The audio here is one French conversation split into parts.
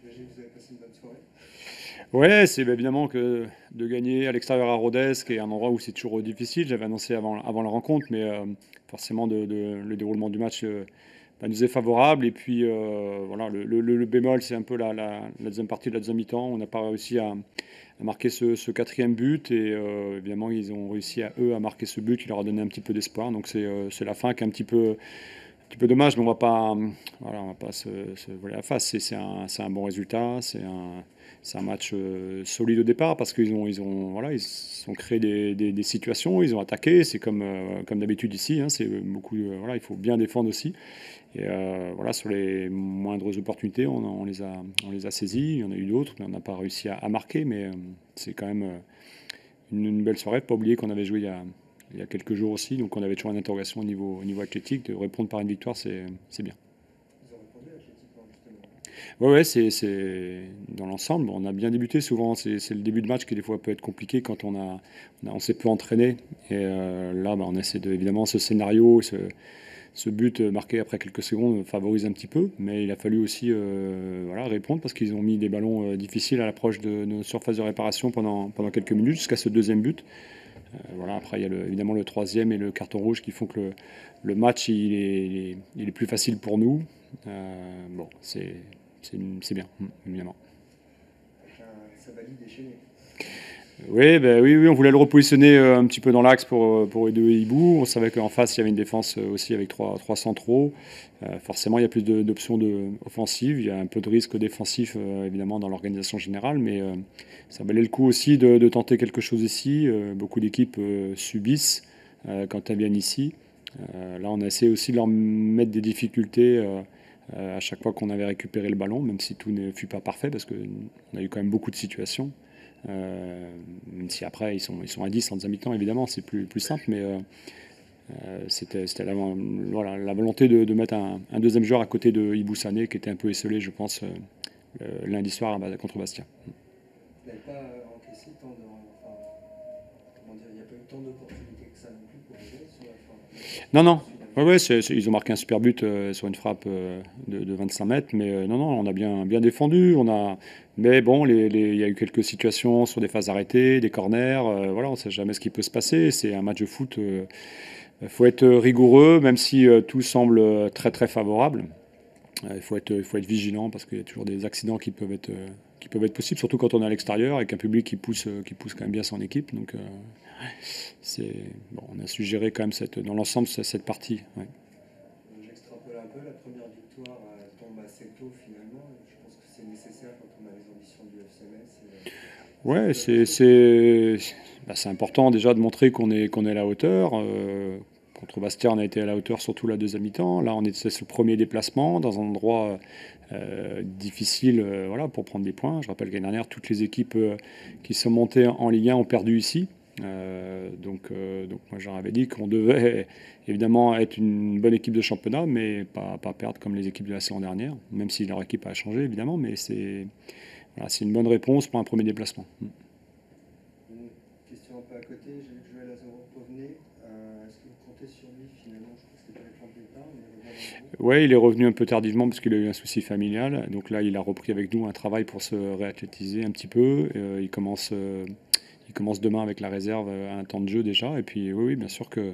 J'imagine que vous avez passé une bonne soirée. Ouais, c'est évidemment que de gagner à l'extérieur à Rodez, qui est un endroit où c'est toujours difficile. J'avais annoncé avant la rencontre, mais forcément le déroulement du match bah, nous est favorable. Et puis voilà, le bémol, c'est un peu la deuxième partie de la deuxième mi-temps. On n'a pas réussi à marquer ce quatrième but et évidemment ils ont réussi à eux à marquer ce but qui leur a donné un petit peu d'espoir. Donc c'est la fin qui est un petit peu dommage, mais voilà, on va pas se voiler la face. C'est un bon résultat, c'est un match solide au départ parce voilà, ils ont créé des situations, ils ont attaqué. C'est comme d'habitude ici, hein, c'est beaucoup, voilà, il faut bien défendre aussi. Et voilà, sur les moindres opportunités, on les a saisies. Il y en a eu d'autres, mais on n'a pas réussi à marquer. Mais c'est quand même une belle soirée. Pas oublier qu'on avait joué il y a quelques jours aussi, donc on avait toujours une interrogation au niveau athlétique. De répondre par une victoire, c'est bien. Ils ont répondu athlétiquement, justement. Ouais, ouais, c'est dans l'ensemble. On a bien débuté. Souvent, c'est le début de match qui des fois peut être compliqué quand on s'est peu entraîné. Et là, bah, on essaie évidemment ce scénario, ce but marqué après quelques secondes favorise un petit peu, mais il a fallu aussi voilà, répondre parce qu'ils ont mis des ballons difficiles à l'approche de nos surfaces de réparation pendant quelques minutes jusqu'à ce deuxième but. Voilà, après, il y a évidemment le troisième et le carton rouge qui font que le match il est plus facile pour nous. Bon, c'est bien, évidemment. Avec un Sabali déchaîné. Oui, ben oui, oui, on voulait le repositionner un petit peu dans l'axe pour aider Hibou. On savait qu'en face, il y avait une défense aussi avec trois centraux. Forcément, il y a plus d'options offensives. Il y a un peu de risque défensif, évidemment, dans l'organisation générale. Mais ça valait le coup aussi de tenter quelque chose ici. Beaucoup d'équipes subissent quand elles viennent ici. Là, on a essayé aussi de leur mettre des difficultés à chaque fois qu'on avait récupéré le ballon, même si tout ne fut pas parfait, parce qu'on a eu quand même beaucoup de situations. Même si après ils sont à 10 en deuxième mi-temps, évidemment, c'est plus simple, mais c'était voilà, la volonté de mettre un deuxième joueur à côté de Ibou Sané, qui était un peu esselé, je pense, lundi soir contre Bastia. Vous n'avez pas encaissé tant de. Enfin, comment dire, il n'y a pas eu tant d'opportunités que ça non plus pour jouer sur la fin. Non, non. Finalement. Ouais, ouais, ils ont marqué un super but sur une frappe de 25 mètres, mais non, non, on a bien défendu. Mais bon, il y a eu quelques situations sur des phases arrêtées, des corners. Voilà, on ne sait jamais ce qui peut se passer. C'est un match de foot. Il faut être rigoureux, même si tout semble très très favorable. Il faut être vigilant parce qu'il y a toujours des accidents qui peuvent être possibles, surtout quand on est à l'extérieur avec un public qui pousse quand même bien son équipe. Donc, c'est bon, on a su gérer quand même dans l'ensemble cette partie. Ouais. J'extrapole un peu. La première victoire tombe assez tôt finalement. Je pense que c'est nécessaire quand on a les ambitions du FCMS. Ça Ouais, vous a rassuré. c'est important déjà de montrer qu'on est à la hauteur. Contre Bastia, on a été à la hauteur surtout la deuxième mi-temps. Là, c'est le premier déplacement dans un endroit difficile voilà, pour prendre des points. Je rappelle que l'année dernière, toutes les équipes qui sont montées en Ligue 1 ont perdu ici. Donc moi, j'en avais dit qu'on devait évidemment être une bonne équipe de championnat, mais pas perdre comme les équipes de la saison dernière, même si leur équipe a changé évidemment, mais c'est une bonne réponse pour un premier déplacement. Une question un peu à côté. J'ai vu que Joël Azoro revenait. Est-ce que vous comptez sur lui finalement? Je crois que c'était pas le plan de départ, mais il revient avec vous. Ouais, il est revenu un peu tardivement parce qu'il a eu un souci familial. Donc là, il a repris avec nous un travail pour se réathlétiser un petit peu. Il commence demain avec la réserve à un temps de jeu déjà. Et puis oui, oui, bien sûr que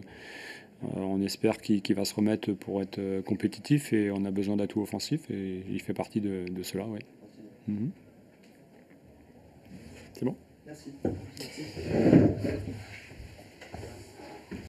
on espère qu'il va se remettre pour être compétitif et on a besoin d'atouts offensifs et il fait partie de cela. Ouais. Continue. Mhm. C'est bon? Merci. Merci.